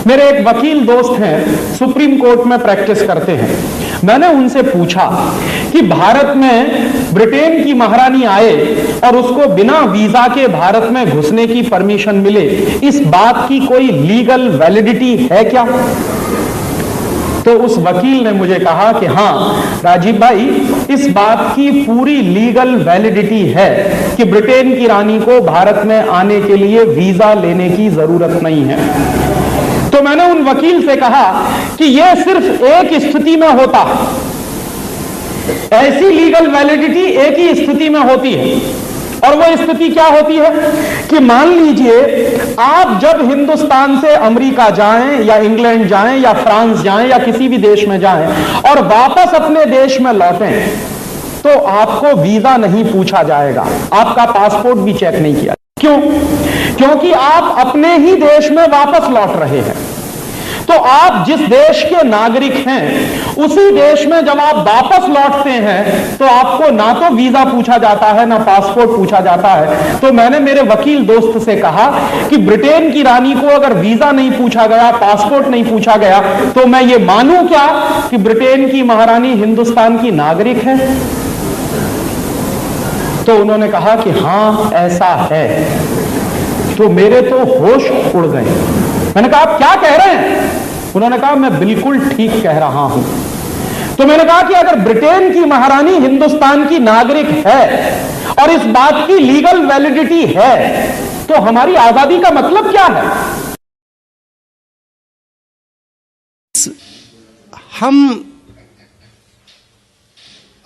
मेरे एक वकील दोस्त हैं, सुप्रीम कोर्ट में प्रैक्टिस करते हैं। मैंने उनसे पूछा कि भारत में ब्रिटेन की महारानी आए और उसको बिना वीजा के भारत में घुसने की परमिशन मिले, इस बात की कोई लीगल वैलिडिटी है क्या? तो उस वकील ने मुझे कहा कि हां राजीव भाई, इस बात की पूरी लीगल वैलिडिटी है कि ब्रिटेन की रानी को भारत में आने के लिए वीजा लेने की जरूरत नहीं है। तो मैंने उन वकील से कहा कि यह सिर्फ एक स्थिति में होता है, ऐसी लीगल वैलिडिटी एक ही स्थिति में होती है। और वो स्थिति क्या होती है कि मान लीजिए आप जब हिंदुस्तान से अमेरिका जाएं या इंग्लैंड जाएं या फ्रांस जाएं या किसी भी देश में जाएं और वापस अपने देश में लौटें, तो आपको वीजा नहीं पूछा जाएगा, आपका पासपोर्ट भी चेक नहीं किया। क्यों? क्योंकि आप अपने ही देश में वापस लौट रहे हैं। तो आप जिस देश के नागरिक हैं, उसी देश में जब आप वापस लौटते हैं तो आपको ना तो वीजा पूछा जाता है ना पासपोर्ट पूछा जाता है। तो मैंने मेरे वकील दोस्त से कहा कि ब्रिटेन की रानी को अगर वीजा नहीं पूछा गया, पासपोर्ट नहीं पूछा गया, तो मैं ये मानूं क्या कि ब्रिटेन की महारानी हिंदुस्तान की नागरिक है? तो उन्होंने कहा कि हां ऐसा है। तो मेरे तो होश उड़ गए। मैंने कहा आप क्या कह रहे हैं? उन्होंने कहा मैं बिल्कुल ठीक कह रहा हूं। तो मैंने कहा कि अगर ब्रिटेन की महारानी हिंदुस्तान की नागरिक है और इस बात की लीगल वैलिडिटी है, तो हमारी आजादी का मतलब क्या है? हम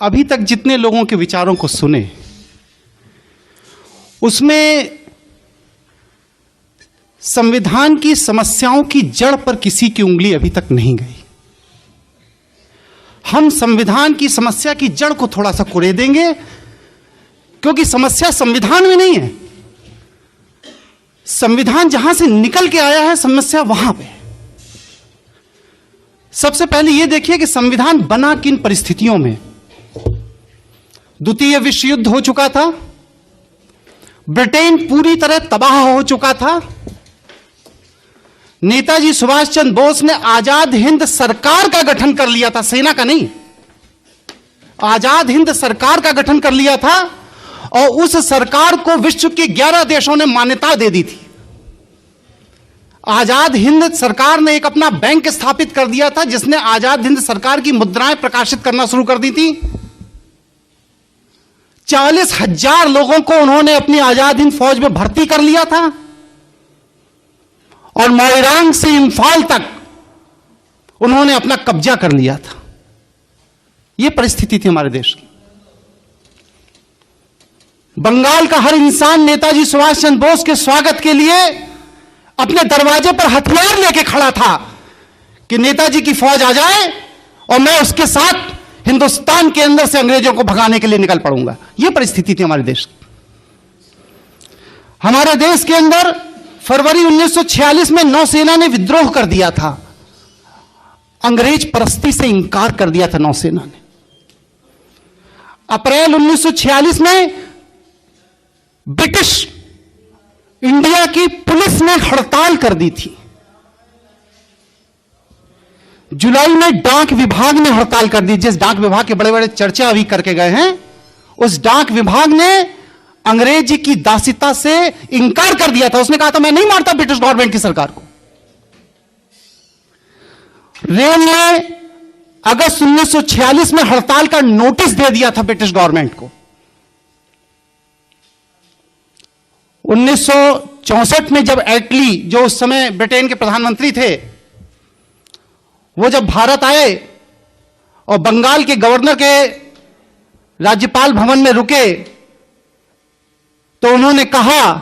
अभी तक जितने लोगों के विचारों को सुने, उसमें संविधान की समस्याओं की जड़ पर किसी की उंगली अभी तक नहीं गई। हम संविधान की समस्या की जड़ को थोड़ा सा कुरेदेंगे, क्योंकि समस्या संविधान में नहीं है। संविधान जहां से निकल के आया है, समस्या वहां पे। सबसे पहले यह देखिए कि संविधान बना किन परिस्थितियों में। द्वितीय विश्व युद्ध हो चुका था, ब्रिटेन पूरी तरह तबाह हो चुका था। नेताजी सुभाष चंद्र बोस ने आजाद हिंद सरकार का गठन कर लिया था, सेना का नहीं, आजाद हिंद सरकार का गठन कर लिया था, और उस सरकार को विश्व के 11 देशों ने मान्यता दे दी थी। आजाद हिंद सरकार ने एक अपना बैंक स्थापित कर दिया था, जिसने आजाद हिंद सरकार की मुद्राएं प्रकाशित करना शुरू कर दी थी। 40,000 लोगों को उन्होंने अपनी आजाद हिंद फौज में भर्ती कर लिया था, और मोइरांग से इंफाल तक उन्होंने अपना कब्जा कर लिया था। यह परिस्थिति थी हमारे देश की। बंगाल का हर इंसान नेताजी सुभाष चंद्र बोस के स्वागत के लिए अपने दरवाजे पर हथियार लेके खड़ा था कि नेताजी की फौज आ जाए और मैं उसके साथ हिंदुस्तान के अंदर से अंग्रेजों को भगाने के लिए निकल पड़ूंगा। यह परिस्थिति थी हमारे देश की। हमारे देश के अंदर फरवरी 1946 में नौसेना ने विद्रोह कर दिया था। अंग्रेज परस्ती से इंकार कर दिया था नौसेना ने। अप्रैल 1946 में ब्रिटिश इंडिया की पुलिस ने हड़ताल कर दी थी। जुलाई में डाक विभाग ने हड़ताल कर दी। जिस डाक विभाग के बड़े बड़े चर्चा अभी करके गए हैं, उस डाक विभाग ने अंग्रेजी की दासिता से इंकार कर दिया था। उसने कहा था मैं नहीं मारता ब्रिटिश गवर्नमेंट की सरकार को। रेल ने अगस्त 1946 में हड़ताल का नोटिस दे दिया था ब्रिटिश गवर्नमेंट को। 1964 में जब एटली, जो उस समय ब्रिटेन के प्रधानमंत्री थे, वो जब भारत आए और बंगाल के गवर्नर के राज्यपाल भवन में रुके, तो उन्होंने कहा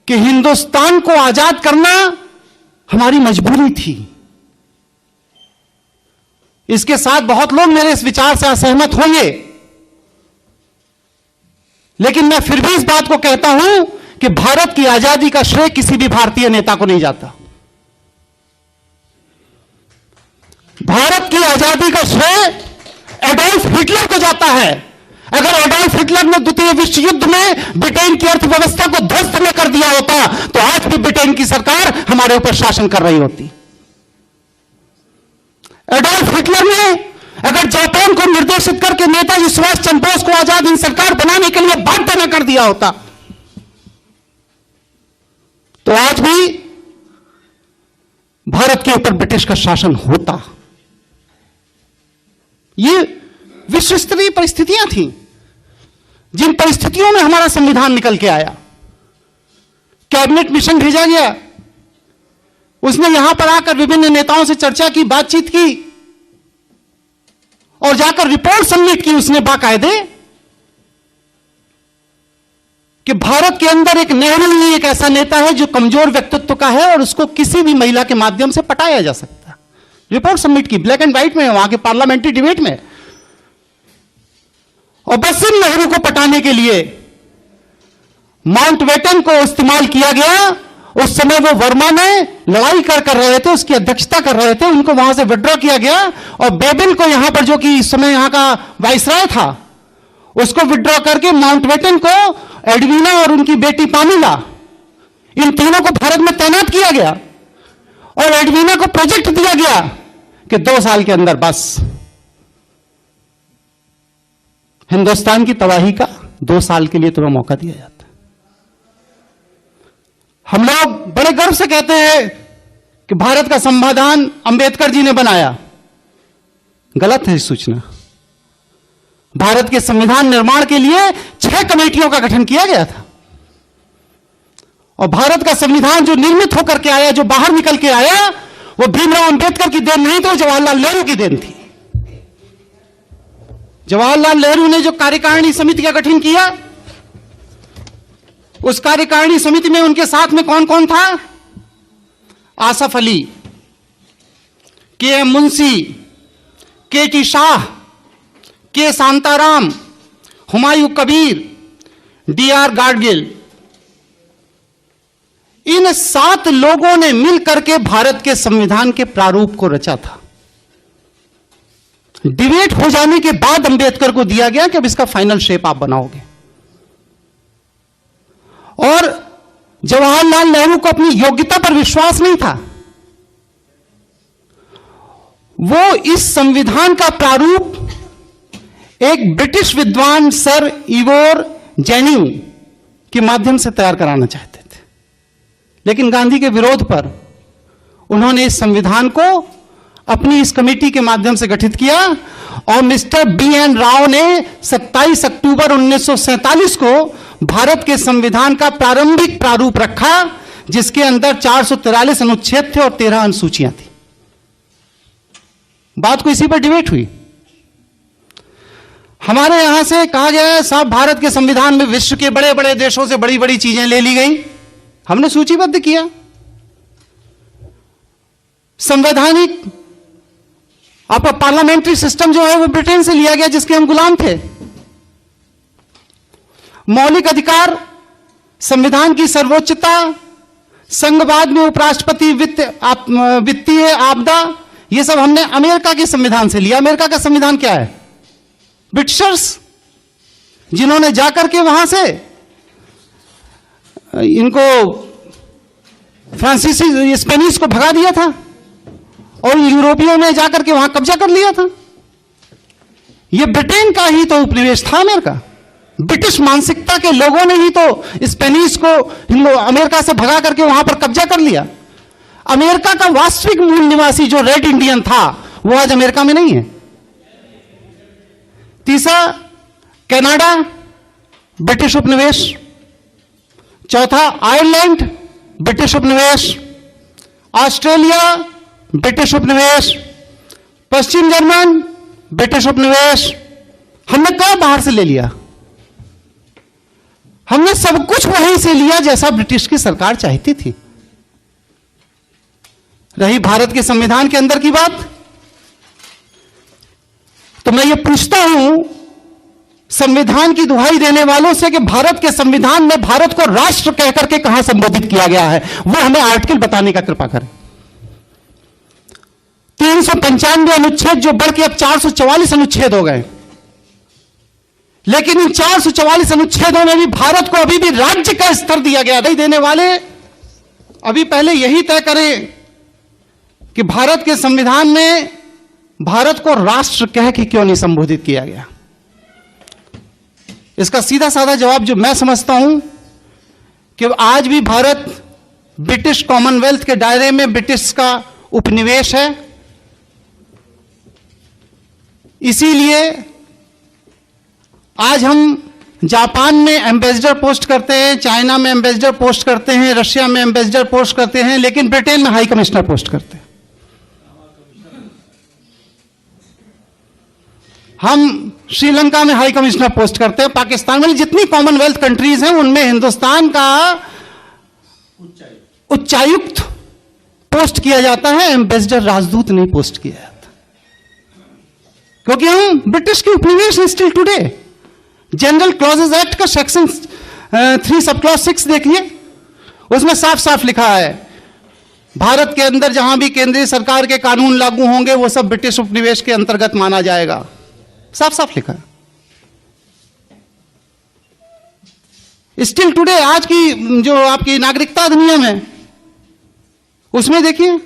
कि हिंदुस्तान को आजाद करना हमारी मजबूरी थी। इसके साथ बहुत लोग मेरे इस विचार से असहमत होंगे, लेकिन मैं फिर भी इस बात को कहता हूं कि भारत की आजादी का श्रेय किसी भी भारतीय नेता को नहीं जाता। भारत की आजादी का श्रेय एडोल्फ हिटलर को जाता है। अगर एडोल्फ हिटलर ने द्वितीय विश्व युद्ध में ब्रिटेन की अर्थव्यवस्था को ध्वस्त न कर दिया होता तो आज भी ब्रिटेन की सरकार हमारे ऊपर शासन कर रही होती। एडोल्फ हिटलर ने अगर जापान को निर्देशित करके नेताजी सुभाष चंद्र बोस को आजाद हिंद सरकार बनाने के लिए बाध्य न कर दिया होता तो आज भी भारत के ऊपर ब्रिटिश का शासन होता। ये विश्व स्तरीय परिस्थितियां थीं जिन परिस्थितियों में हमारा संविधान निकल के आया। कैबिनेट मिशन भेजा गया, उसने यहां पर आकर विभिन्न नेताओं से चर्चा की, बातचीत की और जाकर रिपोर्ट सबमिट की उसने बाकायदे कि भारत के अंदर एक नेहरू ही एक ऐसा नेता है जो कमजोर व्यक्तित्व का है और उसको किसी भी महिला के माध्यम से पटाया जा सकता है। रिपोर्ट सबमिट की, ब्लैक एंड व्हाइट में, वहां के पार्लियामेंट्री डिबेट में। और बस इन नेहरू को पटाने के लिए माउंटबेटन को इस्तेमाल किया गया। उस समय वो वर्मा ने लड़ाई कर रहे थे, उसकी अध्यक्षता कर रहे थे, उनको वहां से विड्रॉ किया गया और बेबिल को यहां पर, जो कि इस समय यहां का वाइसराय था, उसको विड्रॉ करके माउंटबेटन को, एडवीना और उनकी बेटी पामिला, इन तीनों को भारत में तैनात किया गया और एडवीना को प्रोजेक्ट दिया गया कि 2 साल के अंदर बस हिंदुस्तान की तबाही का 2 साल के लिए तुम्हें मौका दिया जाता है। हम लोग बड़े गर्व से कहते हैं कि भारत का संविधान अंबेडकर जी ने बनाया। गलत है सूचना। भारत के संविधान निर्माण के लिए 6 कमेटियों का गठन किया गया था और भारत का संविधान जो निर्मित होकर के आया, जो बाहर निकल के आया, वो भीमराव अंबेडकर की देन नहीं थी, जवाहरलाल नेहरू की देन थी। जवाहरलाल नेहरू ने जो कार्यकारिणी समिति का गठन किया, उस कार्यकारिणी समिति में उनके साथ में कौन कौन था? आसफ अली, के.एम. मुंशी, के.टी. शाह, के. शांताराम, हुमायूं कबीर, डी.आर. गाडगिल। इन 7 लोगों ने मिलकर के भारत के संविधान के प्रारूप को रचा था। डिबेट हो जाने के बाद अंबेडकर को दिया गया कि अब इसका फाइनल शेप आप बनाओगे। और जवाहरलाल नेहरू को अपनी योग्यता पर विश्वास नहीं था। वो इस संविधान का प्रारूप एक ब्रिटिश विद्वान सर इवोर जेनिंग के माध्यम से तैयार कराना चाहते थे, लेकिन गांधी के विरोध पर उन्होंने इस संविधान को अपनी इस कमेटी के माध्यम से गठित किया और मिस्टर बी.एन. राव ने 27 अक्टूबर 1947 को भारत के संविधान का प्रारंभिक प्रारूप रखा, जिसके अंदर 443 अनुच्छेद थे और 13 अनुसूचियां थी। बात को इसी पर डिबेट हुई। हमारे यहां से कहा गया है साहब भारत के संविधान में विश्व के बड़े बड़े देशों से बड़ी बड़ी चीजें ले ली गई। हमने सूचीबद्ध किया। संवैधानिक आपका पार्लियामेंट्री सिस्टम जो है वो ब्रिटेन से लिया गया, जिसके हम गुलाम थे। मौलिक अधिकार, संविधान की सर्वोच्चता, संघवाद में उपराष्ट्रपति, वित्तीय आपदा, ये सब हमने अमेरिका के संविधान से लिया। अमेरिका का संविधान क्या है? ब्रिटिशर्स जिन्होंने जाकर के वहां से इनको फ्रांसीसी स्पेनिश को भगा दिया था और यूरोपियों ने जाकर के वहां कब्जा कर लिया था। यह ब्रिटेन का ही तो उपनिवेश था अमेरिका। ब्रिटिश मानसिकता के लोगों ने ही तो स्पेनिश को अमेरिका से भगा करके वहां पर कब्जा कर लिया। अमेरिका का वास्तविक मूल निवासी जो रेड इंडियन था वो आज अमेरिका में नहीं है। तीसरा, कनाडा ब्रिटिश उपनिवेश। चौथा, आयरलैंड ब्रिटिश उपनिवेश। ऑस्ट्रेलिया ब्रिटिश उपनिवेश। पश्चिम जर्मन ब्रिटिश उपनिवेश। हमने कब बाहर से ले लिया? हमने सब कुछ वहीं से लिया जैसा ब्रिटिश की सरकार चाहती थी। रही भारत के संविधान के अंदर की बात, तो मैं ये पूछता हूं संविधान की दुहाई देने वालों से कि भारत के संविधान में भारत को राष्ट्र कहकर के कहां संबोधित किया गया है, वो हमें आर्टिकल बताने का कृपा करें। 395 अनुच्छेद जो बढ़ के अब 444 अनुच्छेद हो गए, लेकिन इन 444 अनुच्छेदों में भी भारत को अभी भी राज्य का स्तर दिया गया। नहीं देने वाले अभी पहले यही तय करें कि भारत के संविधान में भारत को राष्ट्र कह के क्यों नहीं संबोधित किया गया। इसका सीधा साधा जवाब जो मैं समझता हूं कि आज भी भारत ब्रिटिश कॉमनवेल्थ के दायरे में ब्रिटिश का उपनिवेश है। इसीलिए आज हम जापान में एम्बेसडर पोस्ट करते हैं, चाइना में एम्बेसडर पोस्ट करते हैं, रशिया में एम्बेसडर पोस्ट करते हैं, लेकिन ब्रिटेन में हाई कमिश्नर पोस्ट करते हैं। हम श्रीलंका में हाई कमिश्नर पोस्ट करते हैं। पाकिस्तान में जितनी कॉमनवेल्थ कंट्रीज हैं उनमें हिंदुस्तान का उच्चायुक्त पोस्ट किया जाता है, एम्बेसडर राजदूत नहीं पोस्ट किया जाता, क्योंकि हम ब्रिटिश के उपनिवेश हैं still today. General clauses act का सेक्शन 3 सब क्लॉज 6 देखिए, उसमें साफ साफ लिखा है भारत के अंदर जहां भी केंद्रीय सरकार के कानून लागू होंगे वो सब ब्रिटिश उपनिवेश के अंतर्गत माना जाएगा। साफ साफ लिखा है। स्टिल टुडे आज की जो आपकी नागरिकता अधिनियम है उसमें देखिए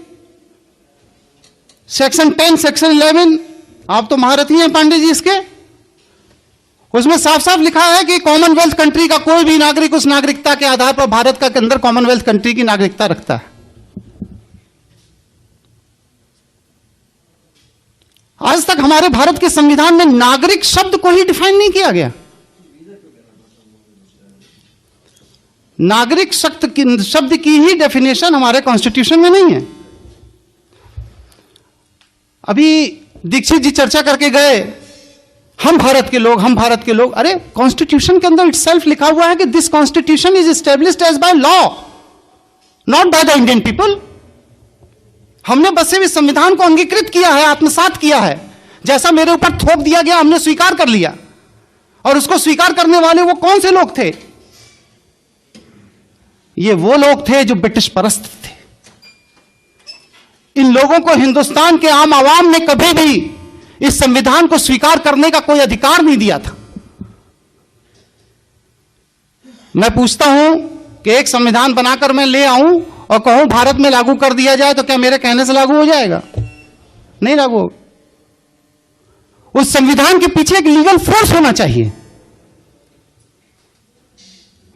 सेक्शन 10 सेक्शन 11, आप तो महारथी हैं पांडे जी इसके, उसमें साफ साफ लिखा है कि कॉमनवेल्थ कंट्री का कोई भी नागरिक उस नागरिकता के आधार पर भारत का के अंदर कॉमनवेल्थ कंट्री की नागरिकता रखता है। आज तक हमारे भारत के संविधान में नागरिक शब्द को ही डिफाइन नहीं किया गया। नागरिक शब्द की ही डेफिनेशन हमारे कॉन्स्टिट्यूशन में नहीं है। अभी दीक्षित जी चर्चा करके गए, हम भारत के लोग, हम भारत के लोग। अरे कॉन्स्टिट्यूशन के अंदर इटसेल्फ लिखा हुआ है कि this constitution is established as by law, not by the Indian people. हमने बस सिर्फ इस संविधान को अंगीकृत किया है, आत्मसात किया है। जैसा मेरे ऊपर थोप दिया गया हमने स्वीकार कर लिया। और उसको स्वीकार करने वाले वो कौन से लोग थे? ये वो लोग थे जो ब्रिटिश परस्त थे। इन लोगों को हिंदुस्तान के आम आवाम ने कभी भी इस संविधान को स्वीकार करने का कोई अधिकार नहीं दिया था। मैं पूछता हूं कि एक संविधान बनाकर मैं ले आऊं और कहूं भारत में लागू कर दिया जाए तो क्या मेरे कहने से लागू हो जाएगा? नहीं लागू होगा। उस संविधान के पीछे एक लीगल फोर्स होना चाहिए,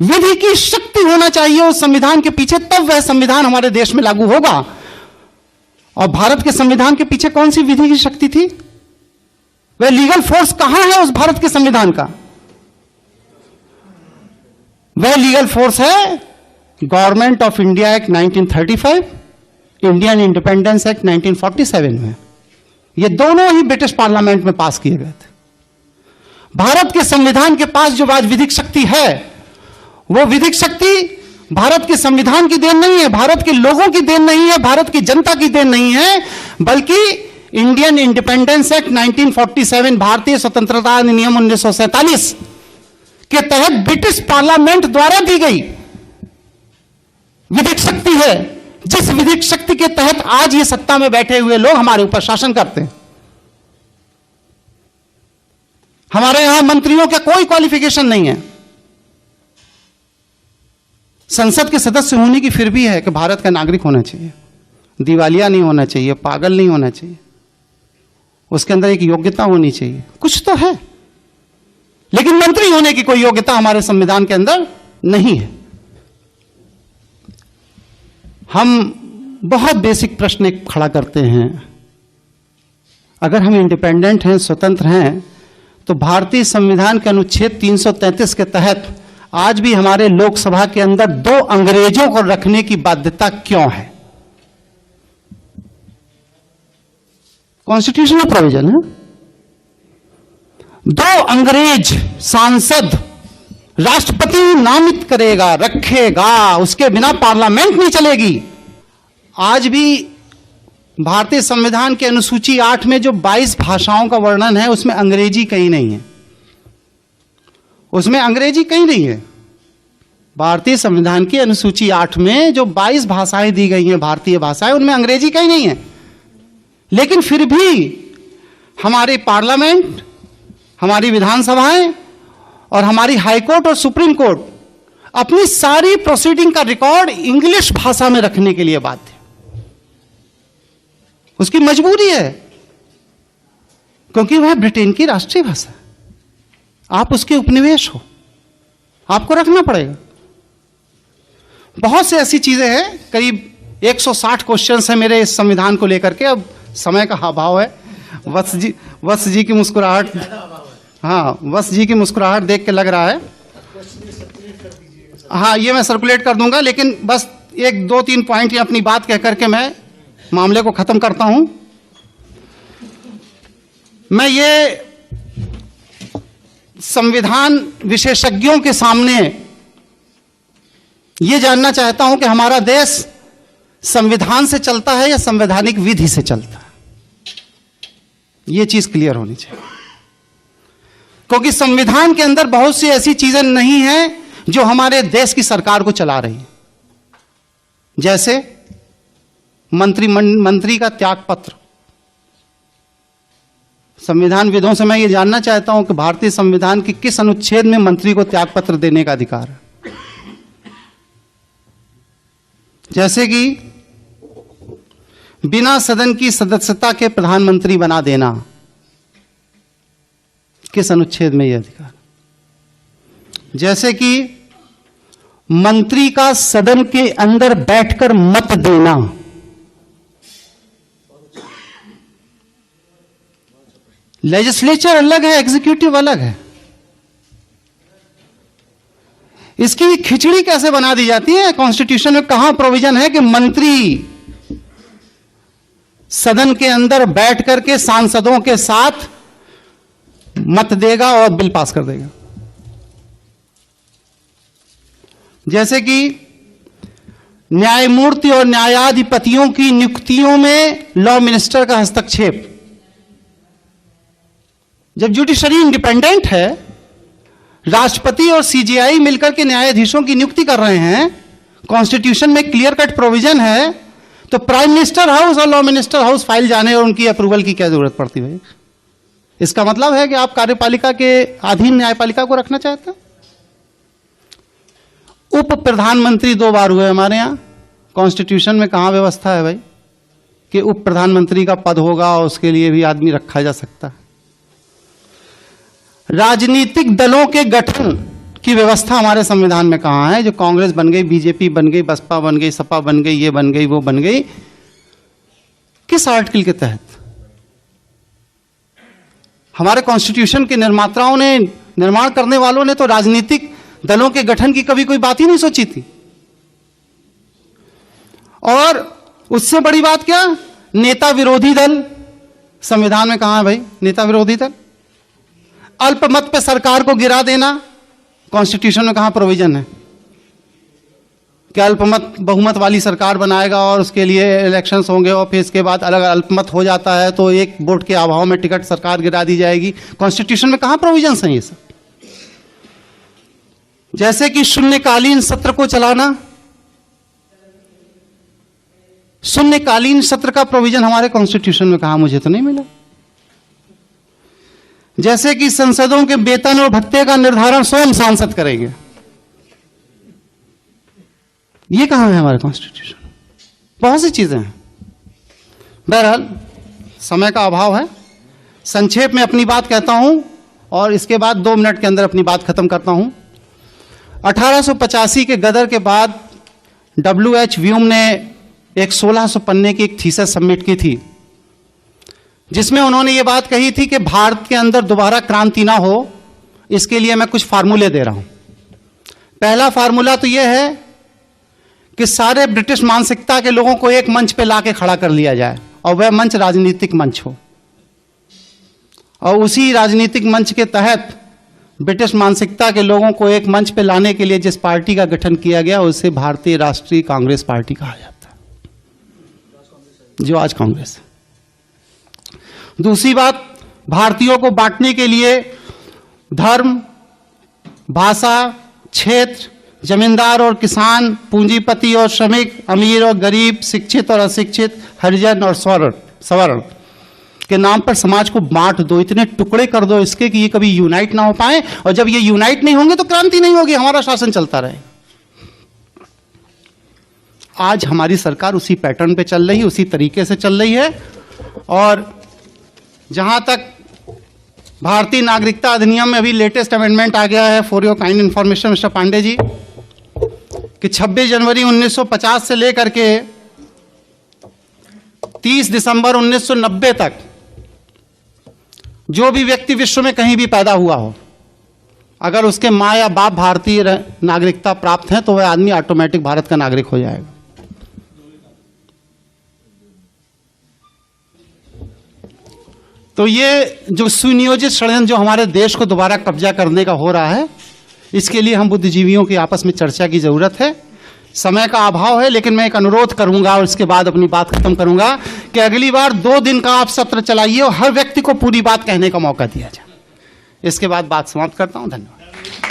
विधि की शक्ति होना चाहिए उस संविधान के पीछे, तब वह संविधान हमारे देश में लागू होगा। और भारत के संविधान के पीछे कौन सी विधि की शक्ति थी? वह लीगल फोर्स कहां है उस भारत के संविधान का? वह लीगल फोर्स है government of India act 1935, Indian independence act 1947 में। ये दोनों ही ब्रिटिश पार्लियामेंट में पास किए गए थे। भारत के संविधान के पास जो आज विधिक शक्ति है, वो विधिक शक्ति भारत के संविधान की देन नहीं है, भारत के लोगों की देन नहीं है, भारत की जनता की देन नहीं है, बल्कि इंडियन इंडिपेंडेंस एक्ट 1947, भारतीय स्वतंत्रता अधिनियम 1947 के तहत ब्रिटिश पार्लियामेंट द्वारा दी गई विधिक शक्ति है, जिस विधिक शक्ति के तहत आज ये सत्ता में बैठे हुए लोग हमारे ऊपर शासन करते हैं। हमारे यहां मंत्रियों का कोई क्वालिफिकेशन नहीं है। संसद के सदस्य होने की फिर भी है कि भारत का नागरिक होना चाहिए, दिवालिया नहीं होना चाहिए, पागल नहीं होना चाहिए, उसके अंदर एक योग्यता होनी चाहिए। कुछ तो है, लेकिन मंत्री होने की कोई योग्यता हमारे संविधान के अंदर नहीं है। हम बहुत बेसिक प्रश्न एक खड़ा करते हैं, अगर हम इंडिपेंडेंट हैं, स्वतंत्र हैं, तो भारतीय संविधान के अनुच्छेद 333 के तहत आज भी हमारे लोकसभा के अंदर 2 अंग्रेजों को रखने की बाध्यता क्यों है? कॉन्स्टिट्यूशनल प्रोविजन है। 2 अंग्रेज सांसद राष्ट्रपति नामित करेगा, रखेगा, उसके बिना पार्लियामेंट नहीं चलेगी। आज भी भारतीय संविधान के अनुसूची 8 में जो 22 भाषाओं का वर्णन है उसमें अंग्रेजी कहीं नहीं है, उसमें अंग्रेजी कहीं नहीं है। भारतीय संविधान की अनुसूची 8 में जो 22 भाषाएं दी गई हैं, भारतीय भाषाएं, उनमें अंग्रेजी कहीं नहीं है। लेकिन फिर भी हमारे पार्लियामेंट, हमारी विधानसभाएं और हमारी हाई कोर्ट और सुप्रीम कोर्ट अपनी सारी प्रोसीडिंग का रिकॉर्ड इंग्लिश भाषा में रखने के लिए बाध्य, उसकी मजबूरी है, क्योंकि वह ब्रिटेन की राष्ट्रीय भाषा है। आप उसके उपनिवेश हो, आपको रखना पड़ेगा। बहुत सी ऐसी चीजें हैं, करीब 160 क्वेश्चंस हैं मेरे इस संविधान को लेकर के। अब समय का अभाव है। वत्स जी की मुस्कुराहट, हाँ, वत्स जी की मुस्कुराहट देख के लग रहा है, हाँ, ये मैं सर्कुलेट कर दूंगा, लेकिन बस 1-2-3 पॉइंट या अपनी बात कह करके मैं मामले को खत्म करता हूं। मैं ये संविधान विशेषज्ञों के सामने ये जानना चाहता हूं कि हमारा देश संविधान से चलता है या संवैधानिक विधि से चलता है। ये चीज क्लियर होनी चाहिए, क्योंकि संविधान के अंदर बहुत सी ऐसी चीजें नहीं हैं जो हमारे देश की सरकार को चला रही है। जैसे मंत्री का त्याग पत्र। संविधान विदों से मैं ये जानना चाहता हूं कि भारतीय संविधान के किस अनुच्छेद में मंत्री को त्याग पत्र देने का अधिकार है। जैसे कि बिना सदन की सदस्यता के प्रधानमंत्री बना देना, किस अनुच्छेद में यह अधिकार। जैसे कि मंत्री का सदन के अंदर बैठकर मत देना, लेजिस्लेचर अलग है, एग्जीक्यूटिव अलग है। इसकी खिचड़ी कैसे बना दी जाती है। कॉन्स्टिट्यूशन में कहां प्रोविजन है कि मंत्री सदन के अंदर बैठ करके सांसदों के साथ मत देगा और बिल पास कर देगा। जैसे कि न्यायमूर्ति और न्यायाधिपतियों की नियुक्तियों में लॉ मिनिस्टर का हस्तक्षेप। जब जुडिशरी इंडिपेंडेंट है, राष्ट्रपति और सीजीआई मिलकर के न्यायाधीशों की नियुक्ति कर रहे हैं, कॉन्स्टिट्यूशन में क्लियर कट प्रोविजन है, तो प्राइम मिनिस्टर हाउस और लॉ मिनिस्टर हाउस फाइल जाने और उनकी अप्रूवल की क्या जरूरत पड़ती है। इसका मतलब है कि आप कार्यपालिका के अधीन न्यायपालिका को रखना चाहते हैं। उप प्रधानमंत्री 2 बार हुए हमारे यहां। कॉन्स्टिट्यूशन में कहां व्यवस्था है भाई कि उप प्रधानमंत्री का पद होगा और उसके लिए भी आदमी रखा जा सकता है। राजनीतिक दलों के गठन की व्यवस्था हमारे संविधान में कहां है। जो कांग्रेस बन गई, बीजेपी बन गई, बसपा बन गई, सपा बन गई, ये बन गई, वो बन गई, किस आर्टिकल के तहत। हमारे कॉन्स्टिट्यूशन के निर्माताओं ने, निर्माण करने वालों ने तो राजनीतिक दलों के गठन की कभी कोई बात ही नहीं सोची थी। और उससे बड़ी बात क्या, नेता विरोधी दल संविधान में कहां है भाई। नेता विरोधी दल, अल्पमत पे सरकार को गिरा देना, कॉन्स्टिट्यूशन में कहां प्रोविजन है कि अल्पमत बहुमत वाली सरकार बनाएगा और उसके लिए इलेक्शंस होंगे और फिर इसके बाद अलग अल्पमत हो जाता है तो एक वोट के अभाव में टिकट सरकार गिरा दी जाएगी। कॉन्स्टिट्यूशन में कहां प्रोविजंस हैं ये सब। जैसे कि शून्यकालीन सत्र को चलाना, शून्यकालीन सत्र का प्रोविजन हमारे कॉन्स्टिट्यूशन में कहां, मुझे तो नहीं मिला। जैसे कि संसदों के वेतन और भत्ते का निर्धारण स्वयं सांसद करेंगे, ये कहां है हमारे कॉन्स्टिट्यूशन। बहुत सी चीजें हैं। बहरहाल समय का अभाव है, संक्षेप में अपनी बात कहता हूं और इसके बाद 2 मिनट के अंदर अपनी बात खत्म करता हूं। 1885 के गदर के बाद W.H. व्यूम ने एक 1600 पन्ने की एक थीसिस सबमिट की थी, जिसमें उन्होंने ये बात कही थी कि भारत के अंदर दोबारा क्रांति ना हो, इसके लिए मैं कुछ फार्मूले दे रहा हूं। पहला फार्मूला तो यह है कि सारे ब्रिटिश मानसिकता के लोगों को एक मंच पे लाके खड़ा कर लिया जाए और वह मंच राजनीतिक मंच हो, और उसी राजनीतिक मंच के तहत ब्रिटिश मानसिकता के लोगों को एक मंच पे लाने के लिए जिस पार्टी का गठन किया गया उसे भारतीय राष्ट्रीय कांग्रेस पार्टी कहा जाता है, जो आज कांग्रेस है। दूसरी बात, भारतीयों को बांटने के लिए धर्म, भाषा, क्षेत्र, जमींदार और किसान, पूंजीपति और श्रमिक, अमीर और गरीब, शिक्षित और अशिक्षित, हरिजन और सवर्ण, के नाम पर समाज को बांट दो, इतने टुकड़े कर दो इसके कि ये कभी यूनाइट ना हो पाए, और जब ये यूनाइट नहीं होंगे तो क्रांति नहीं होगी, हमारा शासन चलता रहे। आज हमारी सरकार उसी पैटर्न पे चल रही है, उसी तरीके से चल रही है। और जहां तक भारतीय नागरिकता अधिनियम में अभी लेटेस्ट अमेंडमेंट आ गया है, for your kind information mister Pandey ji, कि 26 जनवरी 1950 से लेकर के 30 दिसंबर 1990 तक जो भी व्यक्ति विश्व में कहीं भी पैदा हुआ हो, अगर उसके माँ या बाप भारतीय नागरिकता प्राप्त है तो वह आदमी ऑटोमेटिक भारत का नागरिक हो जाएगा। तो ये जो सुनियोजित षड्यंत्र जो हमारे देश को दोबारा कब्जा करने का हो रहा है, इसके लिए हम बुद्धिजीवियों की आपस में चर्चा की जरूरत है। समय का अभाव है, लेकिन मैं एक अनुरोध करूंगा और इसके बाद अपनी बात खत्म करूंगा कि अगली बार 2 दिन का आप सत्र चलाइए और हर व्यक्ति को पूरी बात कहने का मौका दिया जाए। इसके बाद बात समाप्त करता हूं। धन्यवाद।